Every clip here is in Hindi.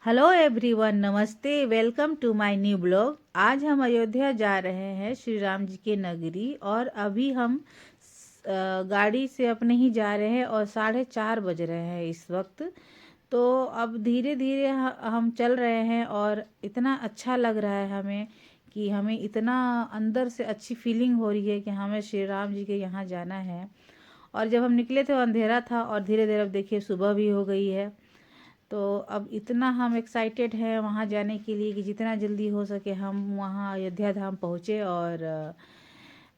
हेलो एवरीवन, नमस्ते। Welcome to my new blog. आज हम अयोध्या जा रहे हैं, श्री राम जी के नगरी। और अभी हम गाड़ी से अपने ही जा रहे हैं और 4:30 बज रहे हैं इस वक्त। तो अब धीरे धीरे हम चल रहे हैं और इतना अच्छा लग रहा है हमें कि हमें इतना अंदर से अच्छी फीलिंग हो रही है कि हमें श्री राम जी के यहाँ जाना है। और जब हम निकले थे अंधेरा था और धीरे धीरे अब देखिए सुबह भी हो गई है। तो अब इतना हम एक्साइटेड हैं वहाँ जाने के लिए कि जितना जल्दी हो सके हम वहाँ अयोध्या धाम पहुँचे और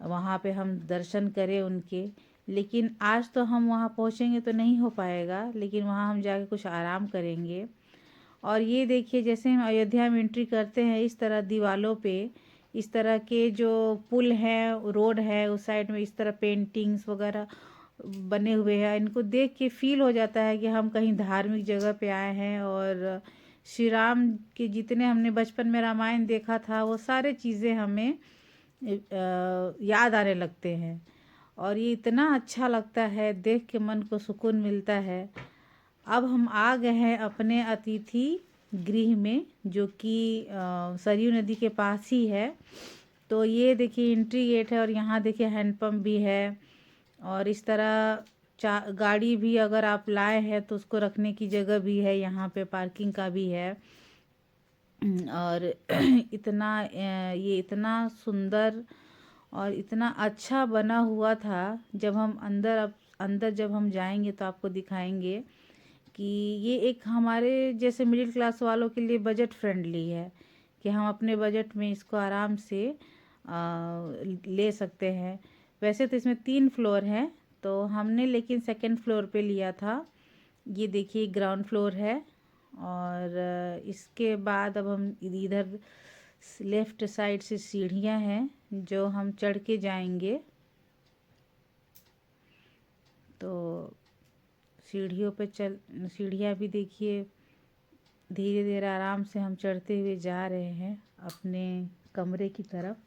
वहाँ पे हम दर्शन करें उनके। लेकिन आज तो हम वहाँ पहुँचेंगे तो नहीं हो पाएगा, लेकिन वहाँ हम जाके कुछ आराम करेंगे। और ये देखिए, जैसे हम अयोध्या में एंट्री करते हैं इस तरह दीवालों पे इस तरह के जो पुल हैं, रोड है, उस साइड में इस तरह पेंटिंग्स वगैरह बने हुए हैं। इनको देख के फील हो जाता है कि हम कहीं धार्मिक जगह पे आए हैं। और श्री राम के जितने हमने बचपन में रामायण देखा था वो सारे चीज़ें हमें याद आने लगते हैं। और ये इतना अच्छा लगता है, देख के मन को सुकून मिलता है। अब हम आ गए हैं अपने अतिथि गृह में, जो कि सरयू नदी के पास ही है। तो ये देखिए एंट्री गेट है और यहाँ देखिए हैंडपम्प भी है। और इस तरह गाड़ी भी अगर आप लाए हैं तो उसको रखने की जगह भी है, यहाँ पे पार्किंग का भी है। और ये इतना सुंदर और इतना अच्छा बना हुआ था। जब हम अंदर जब हम जाएंगे तो आपको दिखाएंगे कि ये एक हमारे जैसे मिडिल क्लास वालों के लिए बजट फ्रेंडली है, कि हम अपने बजट में इसको आराम से ले सकते हैं। वैसे तो इसमें 3 फ्लोर हैं, तो हमने लेकिन सेकंड फ्लोर पे लिया था। ये देखिए ग्राउंड फ्लोर है। और इसके बाद अब हम इधर लेफ़्ट साइड से सीढ़ियां हैं जो हम चढ़ के जाएंगे। तो सीढ़ियों पे सीढ़ियाँ भी देखिए, धीरे धीरे आराम से हम चढ़ते हुए जा रहे हैं अपने कमरे की तरफ।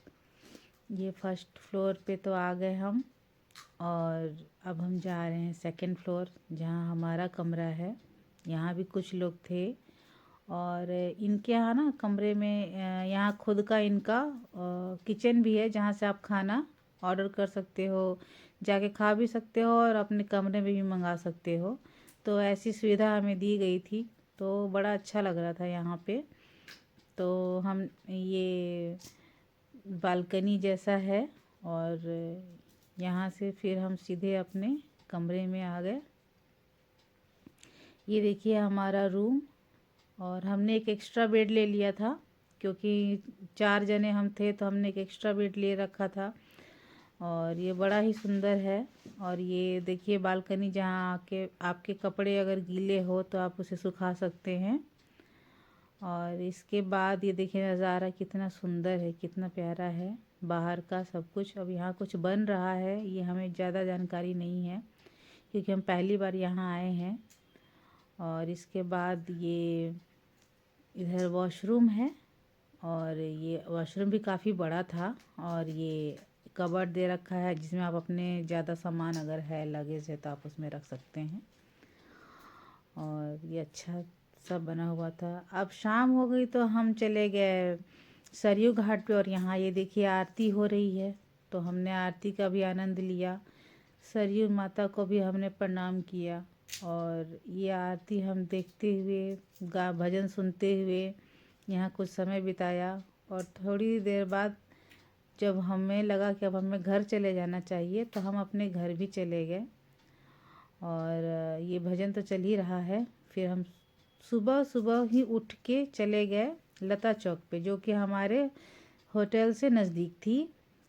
ये फर्स्ट फ्लोर पे तो आ गए हम और अब हम जा रहे हैं सेकंड फ्लोर, जहाँ हमारा कमरा है। यहाँ भी कुछ लोग थे और इनके यहाँ ना कमरे में यहाँ खुद का इनका किचन भी है, जहाँ से आप खाना ऑर्डर कर सकते हो, जाके खा भी सकते हो और अपने कमरे में भी मंगा सकते हो। तो ऐसी सुविधा हमें दी गई थी, तो बड़ा अच्छा लग रहा था यहाँ पे। तो हम ये बालकनी जैसा है और यहाँ से फिर हम सीधे अपने कमरे में आ गए। ये देखिए हमारा रूम। और हमने एक एक्स्ट्रा बेड ले लिया था, क्योंकि 4 जने हम थे तो हमने एक एक्स्ट्रा बेड ले रखा था। और ये बड़ा ही सुंदर है। और ये देखिए बालकनी, जहाँ आके आपके कपड़े अगर गीले हो तो आप उसे सुखा सकते हैं। और इसके बाद ये देखिए नज़ारा कितना सुंदर है, कितना प्यारा है बाहर का सब कुछ। अब यहाँ कुछ बन रहा है, ये हमें ज़्यादा जानकारी नहीं है क्योंकि हम पहली बार यहाँ आए हैं। और इसके बाद ये इधर वॉशरूम है और ये वॉशरूम भी काफ़ी बड़ा था। और ये कबर्ड दे रखा है जिसमें आप अपने ज़्यादा सामान अगर है, लगेज है, तो आप उसमें रख सकते हैं। और ये अच्छा सब बना हुआ था। अब शाम हो गई तो हम चले गए सरयू घाट पे और यहाँ ये देखिए आरती हो रही है, तो हमने आरती का भी आनंद लिया। सरयू माता को भी हमने प्रणाम किया और ये आरती हम देखते हुए भजन सुनते हुए यहाँ कुछ समय बिताया। और थोड़ी देर बाद जब हमें लगा कि अब हमें घर चले जाना चाहिए तो हम अपने घर भी चले गए। और ये भजन तो चल ही रहा है। फिर हम सुबह सुबह ही उठ के चले गए लता चौक पे, जो कि हमारे होटल से नज़दीक थी।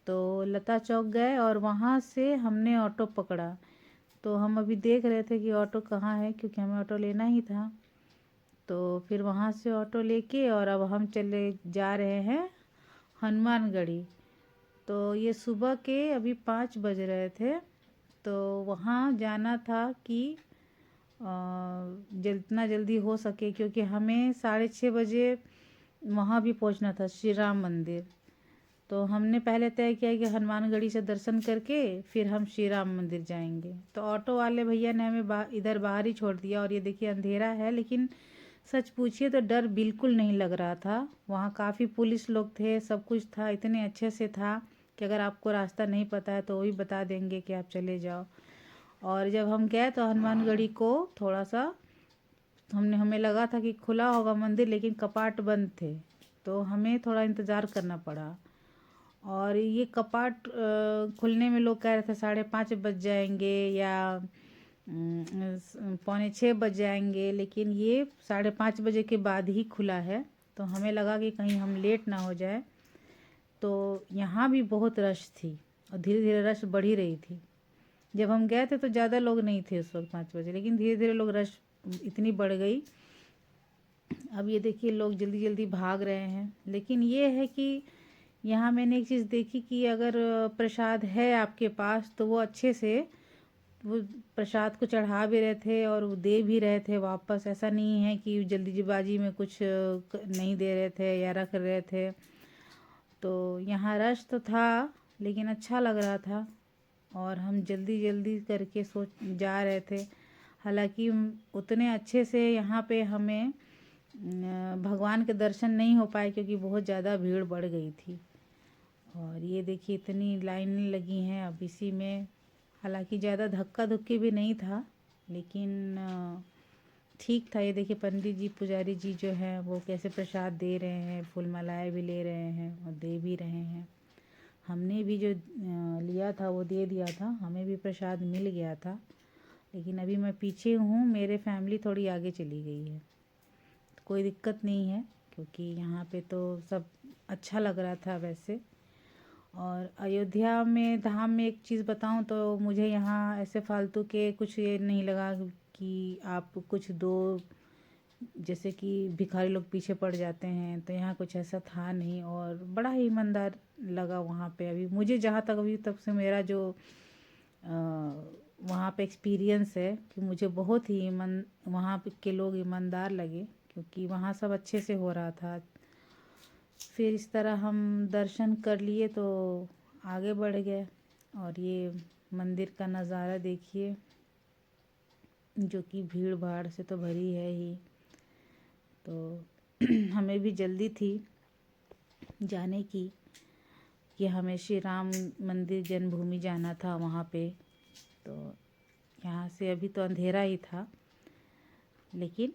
तो लता चौक गए और वहाँ से हमने ऑटो पकड़ा। तो हम अभी देख रहे थे कि ऑटो कहाँ है, क्योंकि हमें ऑटो लेना ही था। तो फिर वहाँ से ऑटो लेके और अब हम चले जा रहे हैं हनुमानगढ़ी। तो ये सुबह के अभी 5 बज रहे थे। तो वहाँ जाना था कि जितना जल्दी हो सके, क्योंकि हमें 6:30 बजे वहाँ भी पहुँचना था श्री राम मंदिर। तो हमने पहले तय किया कि हनुमानगढ़ी से दर्शन करके फिर हम श्री राम मंदिर जाएंगे। तो ऑटो वाले भैया ने हमें इधर बाहर ही छोड़ दिया। और ये देखिए अंधेरा है, लेकिन सच पूछिए तो डर बिल्कुल नहीं लग रहा था। वहाँ काफ़ी पुलिस लोग थे, सब कुछ था, इतने अच्छे से था कि अगर आपको रास्ता नहीं पता है तो वो भी बता देंगे कि आप चले जाओ। और जब हम गए तो हनुमानगढ़ी को थोड़ा सा हमें लगा था कि खुला होगा मंदिर, लेकिन कपाट बंद थे, तो हमें थोड़ा इंतज़ार करना पड़ा। और ये कपाट खुलने में लोग कह रहे थे 5:30 बज जाएंगे या 5:45 बज जाएंगे, लेकिन ये 5:30 बजे के बाद ही खुला है। तो हमें लगा कि कहीं हम लेट ना हो जाए। तो यहाँ भी बहुत रश थी और धीरे धीरे रश बढ़ ही रही थी। जब हम गए थे तो ज़्यादा लोग नहीं थे उस वक्त 5 बजे, लेकिन धीरे धीरे लोग रश इतनी बढ़ गई। अब ये देखिए लोग जल्दी जल्दी भाग रहे हैं। लेकिन ये है कि यहाँ मैंने एक चीज़ देखी कि अगर प्रसाद है आपके पास तो वो अच्छे से वो प्रसाद को चढ़ा भी रहे थे और वो दे भी रहे थे वापस। ऐसा नहीं है कि जल्दीबाजी में कुछ नहीं दे रहे थे या रख रहे थे। तो यहाँ रश तो था लेकिन अच्छा लग रहा था और हम जल्दी जल्दी करके सोच जा रहे थे। हालांकि उतने अच्छे से यहाँ पे हमें भगवान के दर्शन नहीं हो पाए क्योंकि बहुत ज़्यादा भीड़ बढ़ गई थी। और ये देखिए इतनी लाइनें लगी हैं अब इसी में। हालांकि ज़्यादा धक्का धुक्की भी नहीं था, लेकिन ठीक था। ये देखिए पंडित जी पुजारी जी जो हैं वो कैसे प्रसाद दे रहे हैं, फूल मालाएँ भी ले रहे हैं और दे भी रहे हैं। हमने भी जो लिया था वो दे दिया था, हमें भी प्रसाद मिल गया था। लेकिन अभी मैं पीछे हूँ, मेरे फैमिली थोड़ी आगे चली गई है। तो कोई दिक्कत नहीं है क्योंकि यहाँ पे तो सब अच्छा लग रहा था वैसे। और अयोध्या में धाम में एक चीज़ बताऊँ तो मुझे यहाँ ऐसे फालतू के कुछ ये नहीं लगा कि आप कुछ दो, जैसे कि भिखारी लोग पीछे पड़ जाते हैं, तो यहाँ कुछ ऐसा था नहीं और बड़ा ही ईमानदार लगा वहाँ पे। अभी मुझे जहाँ तक अभी तक से मेरा जो वहाँ पे एक्सपीरियंस है कि मुझे बहुत ही वहाँ के लोग ईमानदार लगे क्योंकि वहाँ सब अच्छे से हो रहा था। फिर इस तरह हम दर्शन कर लिए तो आगे बढ़ गए और ये मंदिर का नज़ारा देखिए जो कि भीड़ भाड़ से तो भरी है ही। तो हमें भी जल्दी थी जाने की कि हमें श्री राम मंदिर जन्मभूमि जाना था वहाँ पे। तो यहाँ से अभी तो अंधेरा ही था, लेकिन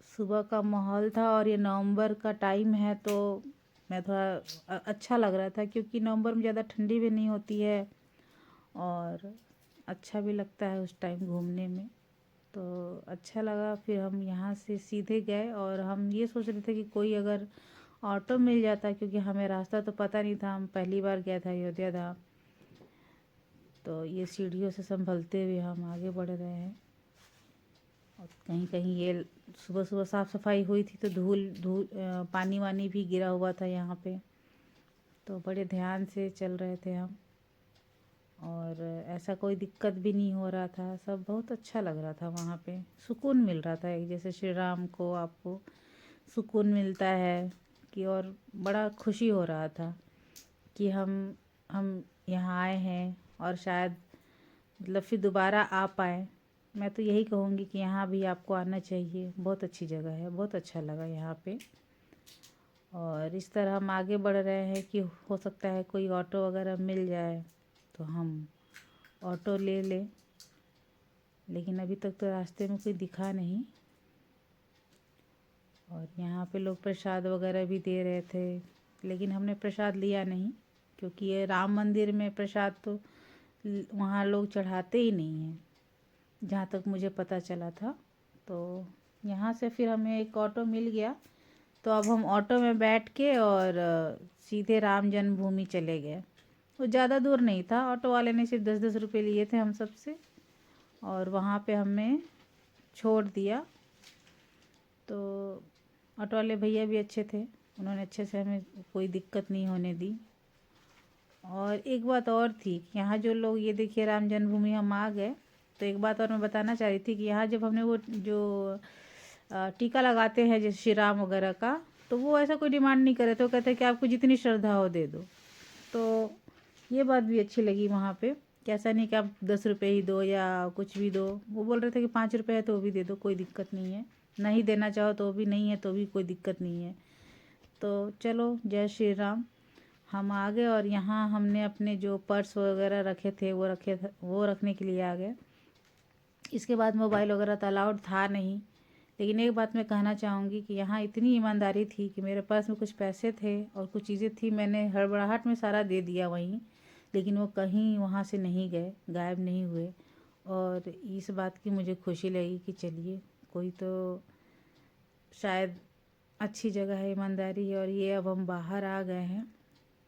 सुबह का माहौल था और ये नवंबर का टाइम है तो मैं थोड़ा अच्छा लग रहा था क्योंकि नवंबर में ज़्यादा ठंडी भी नहीं होती है और अच्छा भी लगता है उस टाइम घूमने में। तो अच्छा लगा। फिर हम यहाँ से सीधे गए और हम ये सोच रहे थे कि कोई अगर ऑटो मिल जाता, क्योंकि हमें रास्ता तो पता नहीं था, हम पहली बार गया था अयोध्या धाम। तो ये सीढ़ियों से संभलते हुए हम आगे बढ़ रहे हैं और कहीं कहीं ये सुबह सुबह साफ़ सफाई हुई थी तो धूल धूल पानी वानी भी गिरा हुआ था यहाँ पे। तो बड़े ध्यान से चल रहे थे हम और ऐसा कोई दिक्कत भी नहीं हो रहा था। सब बहुत अच्छा लग रहा था वहाँ पे, सुकून मिल रहा था। एक जैसे श्री राम को आपको सुकून मिलता है कि, और बड़ा खुशी हो रहा था कि हम यहाँ आए हैं और शायद मतलब फिर दोबारा आ पाए। मैं तो यही कहूँगी कि यहाँ भी आपको आना चाहिए, बहुत अच्छी जगह है, बहुत अच्छा लगा यहाँ पे। और इस तरह हम आगे बढ़ रहे हैं कि हो सकता है कोई ऑटो वगैरह मिल जाए तो हम ऑटो ले लें, लेकिन अभी तक तो रास्ते में कोई दिखा नहीं। और यहाँ पे लोग प्रसाद वगैरह भी दे रहे थे, लेकिन हमने प्रसाद लिया नहीं क्योंकि ये राम मंदिर में प्रसाद तो वहाँ लोग चढ़ाते ही नहीं हैं, जहाँ तक मुझे पता चला था। तो यहाँ से फिर हमें एक ऑटो मिल गया, तो अब हम ऑटो में बैठ के और सीधे राम जन्मभूमि चले गए। वो ज़्यादा दूर नहीं था, ऑटो वाले ने सिर्फ 10-10 रुपये लिए थे हम सब से और वहाँ पे हमें छोड़ दिया। तो ऑटो वाले भैया भी अच्छे थे, उन्होंने अच्छे से हमें कोई दिक्कत नहीं होने दी। और एक बात और थी कि यहाँ जो लोग, ये देखिए राम जन्मभूमि हम आ गए, तो एक बात और मैं बताना चाह रही थी कि यहाँ जब हमने वो जो टीका लगाते हैं जैसे श्री राम वगैरह का, तो वो ऐसा कोई डिमांड नहीं करे, तो कहते हैं कि आपको जितनी श्रद्धा हो दे दो। तो ये बात भी अच्छी लगी वहाँ पे कि ऐसा नहीं कि आप 10 रुपये ही दो या कुछ भी दो। वो बोल रहे थे कि 5 रुपये है तो वो भी दे दो, कोई दिक्कत नहीं है। नहीं देना चाहो तो भी नहीं है तो भी कोई दिक्कत नहीं है। तो चलो, जय श्री राम। हम आ गए और यहाँ हमने अपने जो पर्स वगैरह रखे थे वो रखने के लिए आ गए। इसके बाद मोबाइल वगैरह तो अलाउड था नहीं। लेकिन एक बात मैं कहना चाहूँगी कि यहाँ इतनी ईमानदारी थी कि मेरे पास में कुछ पैसे थे और कुछ चीज़ें थी, मैंने हड़बड़ाहट में सारा दे दिया वहीं, लेकिन वो कहीं वहाँ से नहीं गए, गायब नहीं हुए। और इस बात की मुझे खुशी लगी कि चलिए, कोई तो शायद अच्छी जगह है, ईमानदारी है। और ये अब हम बाहर आ गए हैं,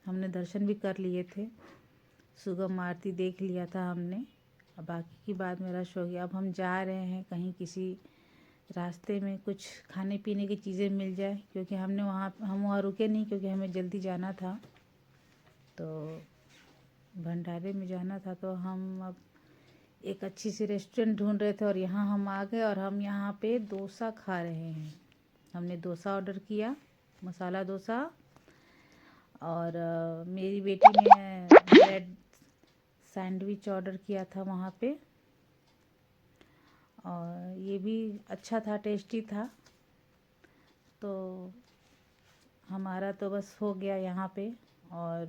हमने दर्शन भी कर लिए थे, सुगम आरती देख लिया था हमने। अब बाकी की बात में रश हो गया। अब हम जा रहे हैं कहीं, किसी रास्ते में कुछ खाने पीने की चीज़ें मिल जाए, क्योंकि हम वहाँ रुके नहीं, क्योंकि हमें जल्दी जाना था, तो भंडारे में जाना था। तो हम अब एक अच्छी सी रेस्टोरेंट ढूंढ रहे थे और यहाँ हम आ गए और हम यहाँ पे डोसा खा रहे हैं। हमने डोसा ऑर्डर किया, मसाला डोसा। और मेरी बेटी ने ब्रेड सैंडविच ऑर्डर किया था वहाँ पे, और ये भी अच्छा था, टेस्टी था। तो हमारा तो बस हो गया यहाँ पे। और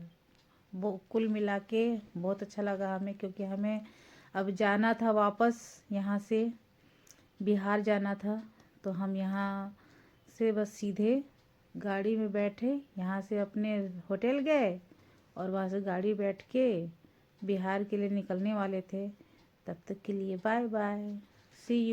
वो कुल मिला के बहुत अच्छा लगा हमें, क्योंकि हमें अब जाना था वापस, यहाँ से बिहार जाना था। तो हम यहाँ से बस सीधे गाड़ी में बैठे, यहाँ से अपने होटल गए और वहाँ से गाड़ी बैठ के बिहार के लिए निकलने वाले थे। तब तक के लिए बाय बाय, सी यू।